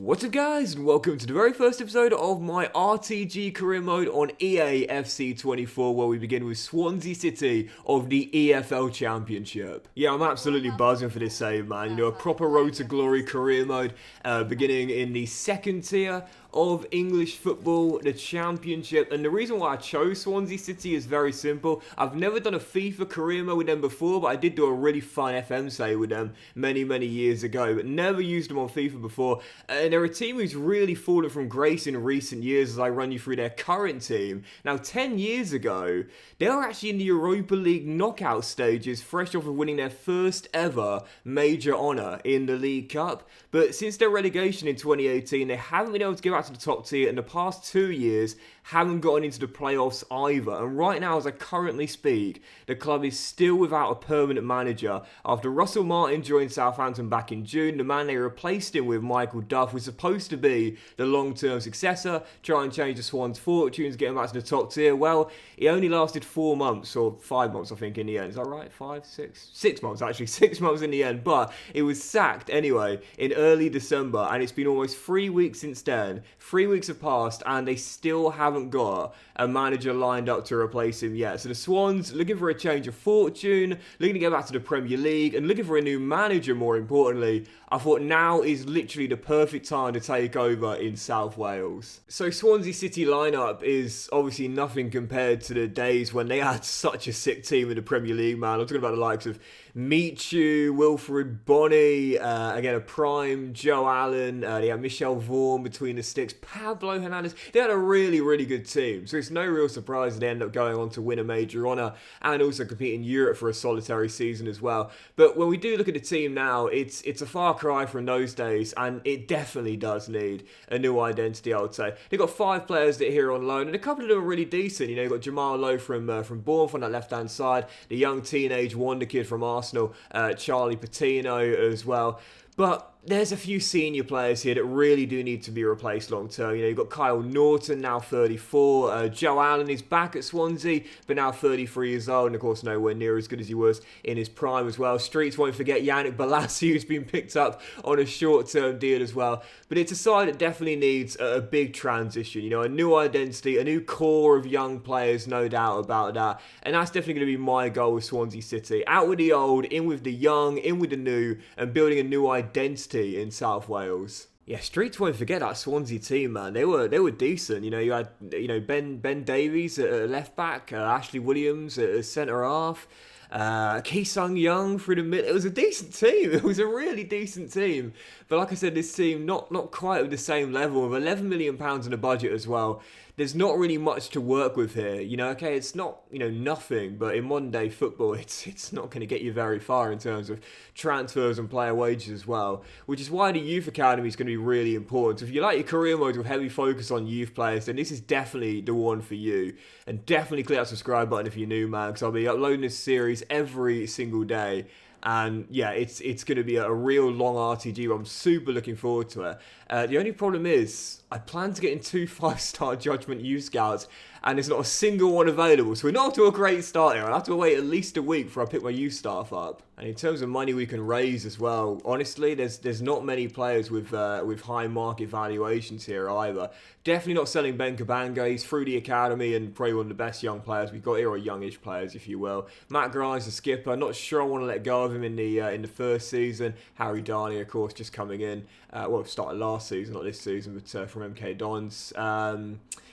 What's up guys, and welcome to the very first episode of my RTG career mode on EA FC 24, where we begin with Swansea City of the EFL Championship. Yeah, I'm absolutely buzzing for this save, man. You know, a proper road to glory career mode, beginning in the second tier of English football, the Championship. And the reason why I chose Swansea City is very simple. I've never done a FIFA career mode with them before, but I did do a really fun FM save with them many years ago, but never used them on FIFA before. And they're a team who's really fallen from grace in recent years as I run you through their current team. Now, 10 years ago, they were actually in the Europa League knockout stages, fresh off of winning their first ever major honour in the League Cup. But since their relegation in 2018, they haven't been able to get back to the top tier in the past 2 years, haven't gotten into the playoffs either. And right now, as I currently speak, the club is still without a permanent manager. After Russell Martin joined Southampton back in June, the man they replaced him with, Michael Duff, was supposed to be the long-term successor, try and change the Swans' fortunes, get them back to the top tier. Well, it only lasted 4 months, or 5 months, I think, in the end. Is that right? 5, 6? 6 months, actually. 6 months in the end. But it was sacked anyway in early December, and it's been almost 3 weeks since then. 3 weeks have passed, and they still haven't got a manager lined up to replace him yet. So the Swans looking for a change of fortune, looking to get back to the Premier League, and looking for a new manager, more importantly. I thought now is literally the perfect time to take over in South Wales. So Swansea City lineup is obviously nothing compared to the days when they had such a sick team in the Premier League, man. I'm talking about the likes of Michu, Wilfred Bonney, again a prime Joe Allen, they had Michel Vaughan between the sticks, Pablo Hernandez. They had a really good team, so it's no real surprise that they end up going on to win a major honour and also compete in Europe for a solitary season as well. But when we do look at the team now, it's a far cry from those days, and it definitely does need a new identity, I would say. They've got 5 players that are here on loan, and a couple of them are really decent. You know, you've got Jamal Lowe from Bournemouth on that left-hand side, the young teenage wonder kid from Arsenal, Charlie Patino as well. But there's a few senior players here that really do need to be replaced long term. You know, you've got Kyle Norton, now 34. Joe Allen is back at Swansea, but now 33 years old, and of course nowhere near as good as he was in his prime as well. Streets won't forget Yannick Bolasie, who's been picked up on a short-term deal as well. But it's a side that definitely needs a big transition. You know, a new identity, a new core of young players, no doubt about that. And that's definitely going to be my goal with Swansea City. Out with the old, in with the young, in with the new, and building a new identity in South Wales. Yeah, Streets won't forget that Swansea team, man. They were decent. You know, you had Ben Davies at left back, Ashley Williams at centre half, Ki-Sung Young through the middle. It was a decent team. It was a really decent team. But like I said, this team not quite at the same level, with £11 million in the budget as well. There's not really much to work with here. You know, okay, it's not, nothing, but in modern day football, it's not going to get you very far in terms of transfers and player wages as well, which is why the youth academy is going to be really important. So if you like your career mode with heavy focus on youth players, then this is definitely the one for you. And definitely click that subscribe button if you're new, man, because I'll be uploading this series every single day. And yeah, it's going to be a real long RTG. I'm super looking forward to it. The only problem is, I plan to get in 2 5-star Judgment youth scouts, and there's not a single one available. So we're not off to a great start here. I'll have to wait at least a week before I pick my youth staff up. And in terms of money we can raise as well, honestly, there's not many players with high market valuations here either. Definitely not selling Ben Kabanga. He's through the academy and probably one of the best young players we've got here, or youngish players, if you will. Matt Grimes, the skipper. Not sure I want to let go of him in the first season. Harry Darney, of course, just coming in. Started last season, not this season, but from MK Dons.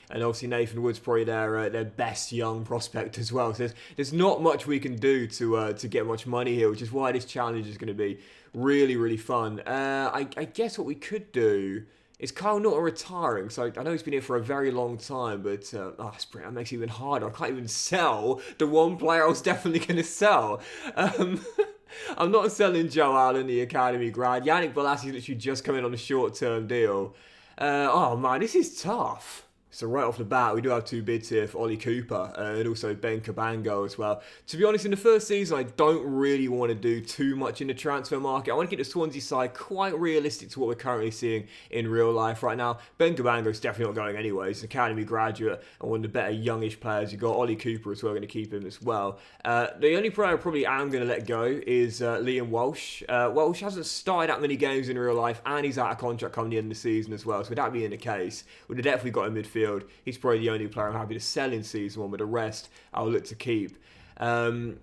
And obviously Nathan Wood's probably their best young prospect as well. So there's not much we can do to get much money here, which is why this challenge is going to be really fun. I guess what we could do is Kyle Norton retiring. So I know he's been here for a very long time, but that makes it even harder. I can't even sell the one player I was definitely going to sell. I'm not selling Joe Allen, the academy grad. Yannick Bolasie literally just come in on a short-term deal. Oh man, this is tough. So right off the bat, we do have 2 bids here for Ollie Cooper and also Ben Cabango as well. To be honest, in the first season, I don't really want to do too much in the transfer market. I want to keep the Swansea side quite realistic to what we're currently seeing in real life right now. Ben Cabango is definitely not going anywhere. He's an academy graduate and one of the better youngish players. You've got Ollie Cooper as well, going to keep him as well. The only player I probably am going to let go is Liam Walsh. Walsh hasn't started that many games in real life and he's out of contract coming the end of the season as well. So with that being the case, we'd have definitely got a midfield. He's probably the only player I'm happy to sell in season 1, but the rest I'll look to keep. And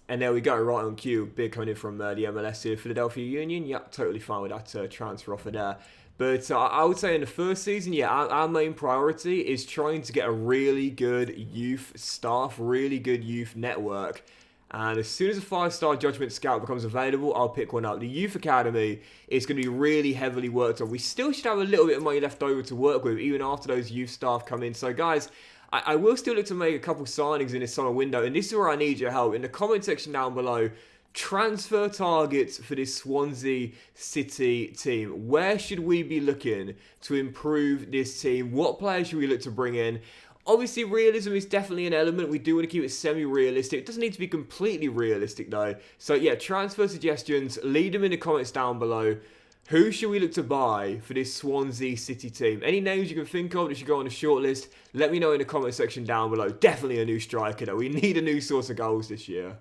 there we go, right on cue. Big coming in from the MLS here, Philadelphia Union. Yep, totally fine with that transfer offer there. But I would say in the first season, yeah, our main priority is trying to get a really good youth staff, really good youth network. And as soon as a 5-star judgment scout becomes available, I'll pick one up. The youth academy is going to be really heavily worked on. We still should have a little bit of money left over to work with, even after those youth staff come in. So guys, I will still look to make a couple signings in this summer window. And this is where I need your help. In the comment section down below, transfer targets for this Swansea City team. Where should we be looking to improve this team? What players should we look to bring in? Obviously, realism is definitely an element. We do want to keep it semi-realistic. It doesn't need to be completely realistic, though. So, yeah, transfer suggestions, leave them in the comments down below. Who should we look to buy for this Swansea City team? Any names you can think of that should go on the shortlist, let me know in the comment section down below. Definitely a new striker, though. We need a new source of goals this year.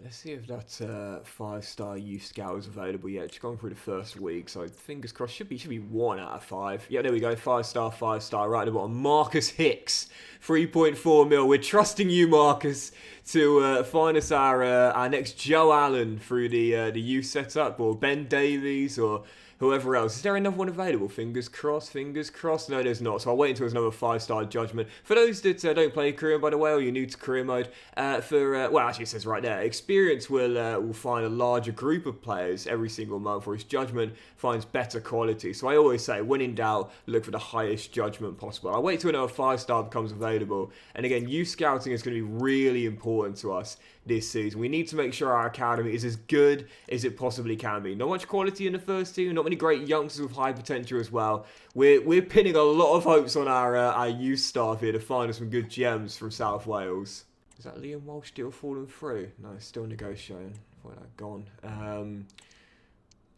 Let's see if that 5-star youth scout is available yet. Just gone through the first week, so fingers crossed. Should be 1 out of 5. Yeah, there we go. 5-star, right at the bottom. Marcus Hicks, 3.4 mil. We're trusting you, Marcus, to find us our next Joe Allen through the youth setup, or Ben Davies, or whoever else. Is there another one available? Fingers crossed, fingers crossed. No, there's not. So I'll wait until there's another 5-star judgment. For those that don't play career, by the way, or you're new to career mode, well, actually it says right there, experience will find a larger group of players every single month, whereas judgment finds better quality. So I always say, when in doubt, look for the highest judgment possible. I'll wait till another 5-star becomes available. And again, youth scouting is going to be really important to us this season. We need to make sure our academy is as good as it possibly can be. Not much quality in the first team, not many great youngsters with high potential as well. We're pinning a lot of hopes on our youth staff here to find us some good gems from South Wales. Is that Liam Walsh still falling through? No, it's still negotiating. I thought that gone.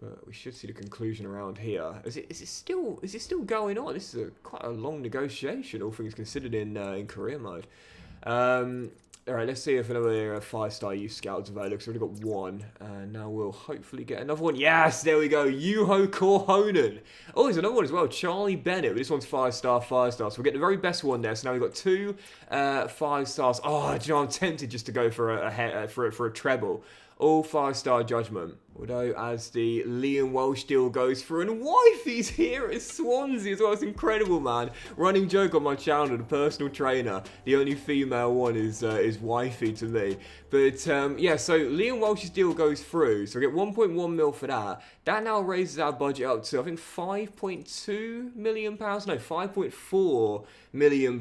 But we should see the conclusion around here. Is it still going on? This is quite a long negotiation, all things considered in career mode. Alright, let's see if another 5-star youth scout's available, because we've already got 1. And now we'll hopefully get another one. Yes, there we go. Juho Korhonen. Oh, there's another one as well. Charlie Bennett. But this one's 5-star. So we'll get the very best one there. So now we've got 2 5-stars. Oh, do you know, I'm tempted just to go for a treble. All 5-star judgment. Although, as the Liam Walsh deal goes through, and Wifey's here at Swansea as well. It's incredible, man. Running joke on my channel, the personal trainer. The only female one is Wifey to me. But, yeah, so Liam Walsh's deal goes through. So we get 1.1 mil for that. That now raises our budget up to, I think, £5.2 million. No, £5.4 million.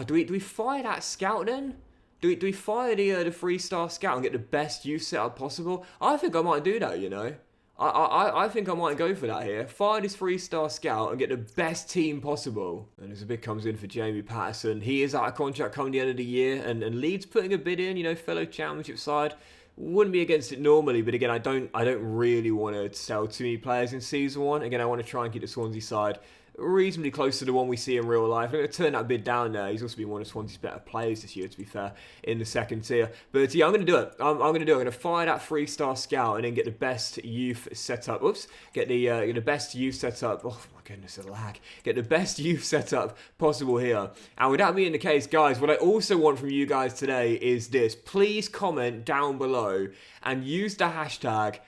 Do we fire that scout then? Do we fire the 3-star scout and get the best youth setup possible? I think I might do that, you know. I think I might go for that here. Fire this 3-star scout and get the best team possible. And as a bid comes in for Jamie Patterson, he is out of contract coming the end of the year, and Leeds putting a bid in, you know, fellow championship side. Wouldn't be against it normally, but again, I don't really want to sell too many players in season 1. Again, I want to try and keep the Swansea side reasonably close to the one we see in real life. I'm going to turn that bid down there. He's also been one of Swansea's better players this year, to be fair, in the second tier. But yeah, I'm going to do it. I'm going to fire that 3-star scout and then get the best youth setup. Oops. Get the best youth setup. Oh my goodness, a lag. Get the best youth setup possible here. And with that being the case, guys, what I also want from you guys today is this. Please comment down below and use the hashtag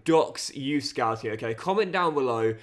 Docks Youth Scouting, okay? Comment down below,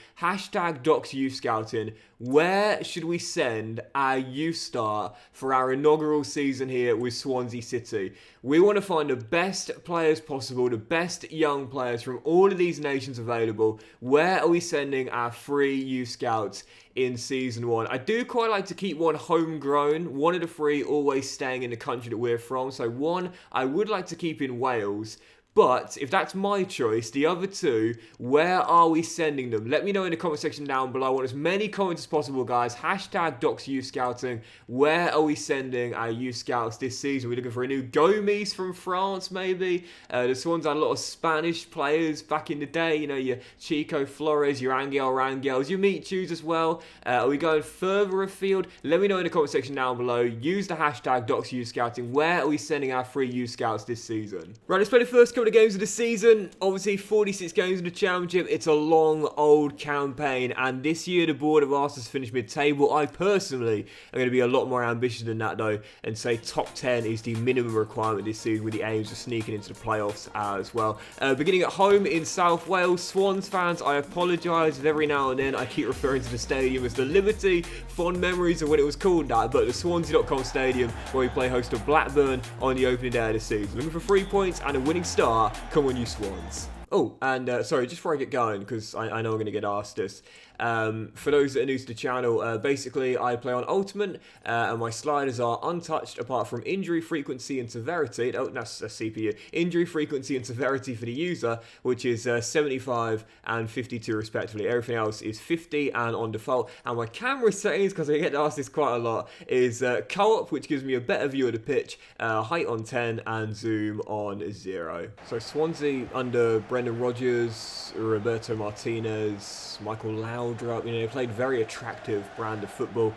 Docks Youth Scouting. Where should we send our youth star for our inaugural season here with Swansea City? We want to find the best players possible, the best young players from all of these nations available. Where are we sending our 3 youth scouts in season 1? I do quite like to keep one homegrown, one of the 3 always staying in the country that we're from. So one, I would like to keep in Wales. But if that's my choice, the other two, where are we sending them? Let me know in the comment section down below. I want as many comments as possible, guys. Hashtag Docs Youth Scouting. Where are we sending our youth scouts this season? We're looking for a new Gomes from France, maybe. The Swans had a lot of Spanish players back in the day. You know, your Chico Flores, your Angel Rangels, your Michus as well. Are we going further afield? Let me know in the comment section down below. Use the hashtag Docs Youth Scouting. Where are we sending our 3 youth scouts this season? Right, let's play the first couple of games of the season. Obviously 46 games in the championship. It's a long old campaign, and this year the board have asked us to finish mid-table. I personally am going to be a lot more ambitious than that though, and say top 10 is the minimum requirement this season, with the aims of sneaking into the playoffs as well. Beginning at home in South Wales. Swans fans, I apologise if every now and then I keep referring to the stadium as the Liberty. Fond memories of when it was called that, but the Swansea.com stadium, where we play host to Blackburn on the opening day of the season. Looking for 3 points and a winning start. Come on, you Swans. Oh, and sorry, just before I get going, because I know I'm going to get asked this. For those that are new to the channel, basically I play on Ultimate, and my sliders are untouched apart from injury frequency and severity. Oh, that's a CPU. Injury frequency and severity for the user, which is 75 and 52 respectively. Everything else is 50 and on default. And my camera settings, because I get asked this quite a lot, is co-op, which gives me a better view of the pitch, height on 10 and zoom on 0. So Swansea under Brendan Rodgers, Roberto Martinez, Michael Laudrup, you know, they played very attractive brand of football,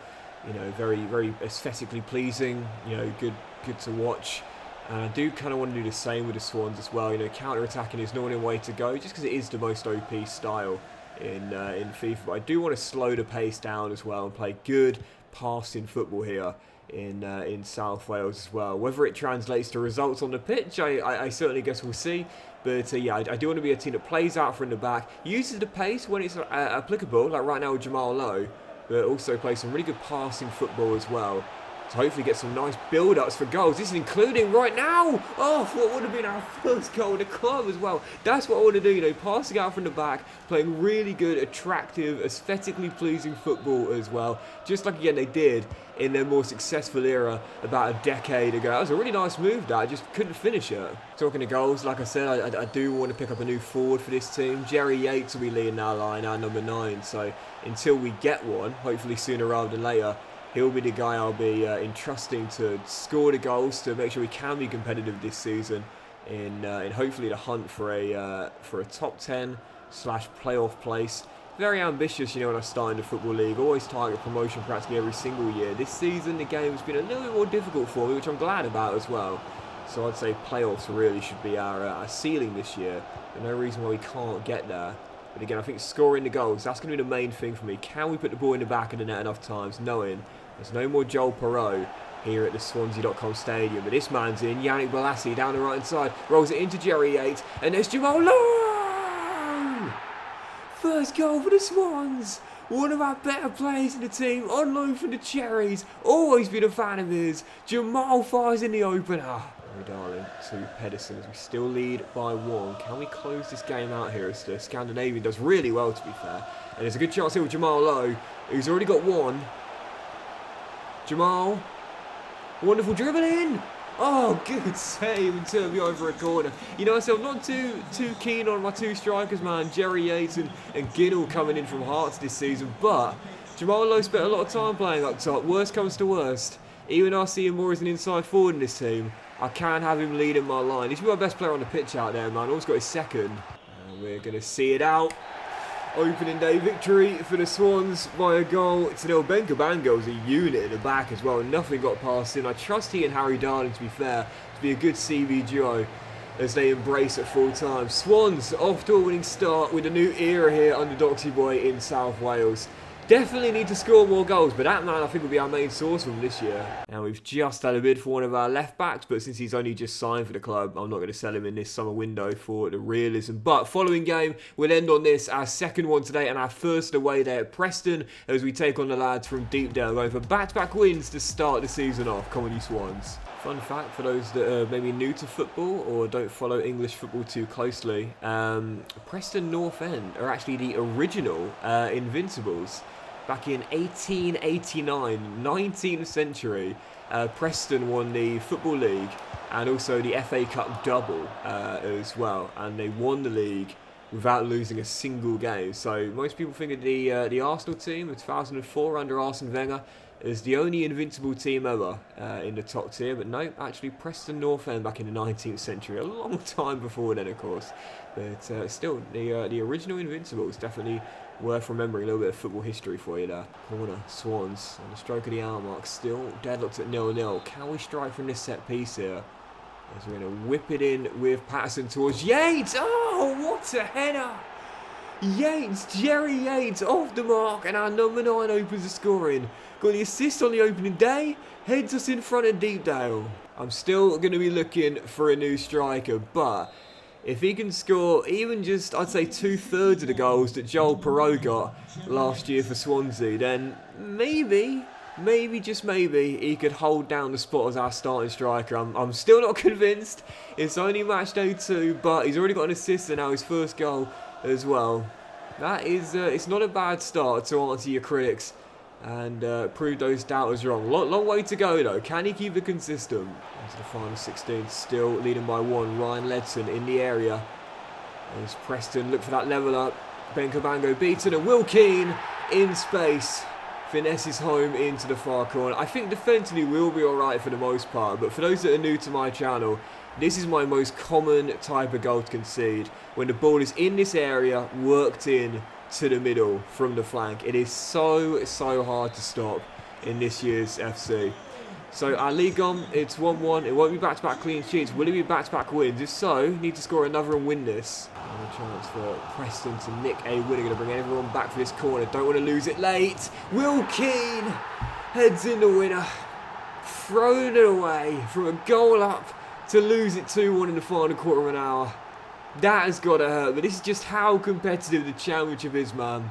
you know, very aesthetically pleasing, you know, good to watch. And I do kind of want to do the same with the Swans as well. You know, counter-attacking is normally a way to go, just because it is the most OP style in FIFA. But I do want to slow the pace down as well and play good passing football here in South Wales as well. Whether it translates to results on the pitch, I certainly guess we'll see. But yeah, I do want to be a team that plays out from the back, uses the pace when it's applicable, like right now with Jamal Lowe, but also plays some really good passing football as well. To hopefully get some nice build-ups for goals. This is including right now. Oh, what would have been our first goal of the club as well. That's what I want to do, you know, passing out from the back, playing really good, attractive, aesthetically pleasing football as well. Just like, again, they did in their more successful era about a decade ago. That was a really nice move, that. I just couldn't finish it. Talking of goals, like I said, I do want to pick up a new forward for this team. Jerry Yates will be leading our line, our number 9. So until we get one, hopefully sooner rather than later, he'll be the guy I'll be entrusting to score the goals to make sure we can be competitive this season in hopefully the hunt for a top 10 / playoff place. Very ambitious, you know, when I started the Football League. Always target promotion practically every single year. This season the game's been a little bit more difficult for me, which I'm glad about as well. So I'd say playoffs really should be our ceiling this year. There's no reason why we can't get there. But again, I think scoring the goals, that's going to be the main thing for me. Can we put the ball in the back of the net enough times, knowing there's no more Joel Perreault here at the Swansea.com stadium. But this man's in, Yannick Bolasie down the right hand side, rolls it into Jerry Yates, and there's Jamal Lowe! First goal for the Swans! One of our better players in the team, on loan from the Cherries. Always been a fan of his. Jamal fires in the opener. Very darling to Pedersen as we still lead by 1. Can we close this game out here as the Scandinavian does really well, to be fair. And there's a good chance here with Jamal Lowe, who's already got 1. Jamal, wonderful dribble in. Oh, good save and turn me over a corner. You know, so I'm not too keen on my 2 strikers, man. Jerry Yates and Ginnell coming in from Hearts this season. But Jamal Lowe spent a lot of time playing up top. Worst comes to worst. Even I see him more as an inside forward in this team, I can have him leading my line. He's my best player on the pitch out there, man. Always got his second. And we're going to see it out. Opening day victory for the Swans by a goal. Tanil Benkabango's a unit in the back as well. Nothing got past him. I trust he and Harry Darling, to be fair, to be a good CB duo as they embrace at full time. Swans off to a winning start with a new era here under Doxy Boy in South Wales. Definitely need to score more goals, but that man I think will be our main source from this year. Now we've just had a bid for one of our left backs, but since he's only just signed for the club, I'm not going to sell him in this summer window for the realism. But following game, we'll end on this, our second one today and our first away day at Preston as we take on the lads from Deepdale, going for back-to-back wins to start the season off. Come on, you Swans. Fun fact for those that are maybe new to football or don't follow English football too closely, Preston North End are actually the original Invincibles. back in 1889, 19th century. Preston won the Football League and also the FA Cup double as well, and they won the league without losing a single game. So most people think of the Arsenal team of 2004 under Arsene Wenger as the only invincible team ever in the top tier, but no, actually Preston North End back in the 19th century, a long time before then, of course. But still, the original Invincibles, definitely worth remembering. A little bit of football history for you there. Corner, Swans, on the stroke of the hour mark, still deadlocked at 0-0. Can we strike from this set piece here? As we're going to whip it in with Patterson towards Yates. Oh, what a header! Yates, Jerry Yates, off the mark, and our number 9 opens the scoring. Got the assist on the opening day, heads us in front of Deepdale. I'm still going to be looking for a new striker, but if he can score even just, I'd say, 2/3 of the goals that Joel Perreault got last year for Swansea, then maybe, just maybe, he could hold down the spot as our starting striker. I'm still not convinced. It's only match day 2, but he's already got an assist and now his first goal as well. That is, it's not a bad start to answer your critics and prove those doubters wrong. Long way to go though. Can he keep it consistent? Into the final 16, still leading by 1. Ryan Ledson in the area. As Preston look for that level up. Ben Cabango beaten and Will Keane in space. Finesses home into the far corner. I think defensively we'll be alright for the most part, but for those that are new to my channel, this is my most common type of goal to concede. When the ball is in this area, worked in to the middle from the flank. It is so hard to stop in this year's FC. So our league on, it's 1-1. It won't be back-to-back clean sheets. Will it be back-to-back wins? If so, need to score another and win this. Another chance for Preston to nick a winner. Going to bring everyone back for this corner. Don't want to lose it late. Will Keane heads in the winner. Thrown it away from a goal up to lose it 2-1 in the final quarter of an hour. That has got to hurt, but this is just how competitive the championship is, man.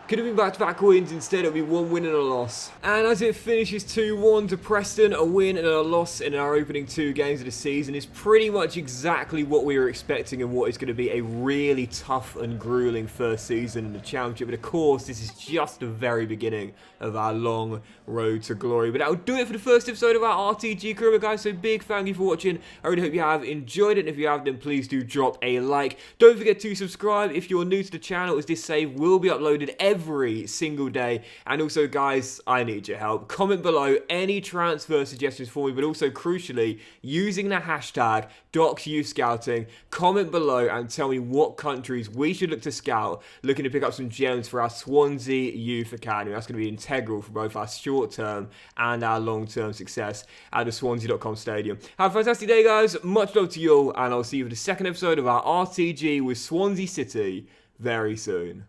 Could have been back-to-back wins, instead it'll be 1 win and a loss. And as it finishes 2-1 to Preston, a win and a loss in our opening 2 games of the season is pretty much exactly what we were expecting and what is going to be a really tough and gruelling first season in the championship. But of course, this is just the very beginning of our long road to glory. But that'll do it for the first episode of our RTG career, guys. So big thank you for watching. I really hope you have enjoyed it. And if you have, then please do drop a like. Don't forget to subscribe if you're new to the channel, as this save will be uploaded every single day. And also, guys, I need your help. Comment below any transfer suggestions for me, but also crucially, using the hashtag #DocsYouthScouting. Comment below and tell me what countries we should look to scout, looking to pick up some gems for our Swansea Youth Academy. That's going to be integral for both our short-term and our long-term success at the Swansea.com stadium. Have a fantastic day, guys. Much love to you all, and I'll see you for the second episode of our RTG with Swansea City very soon.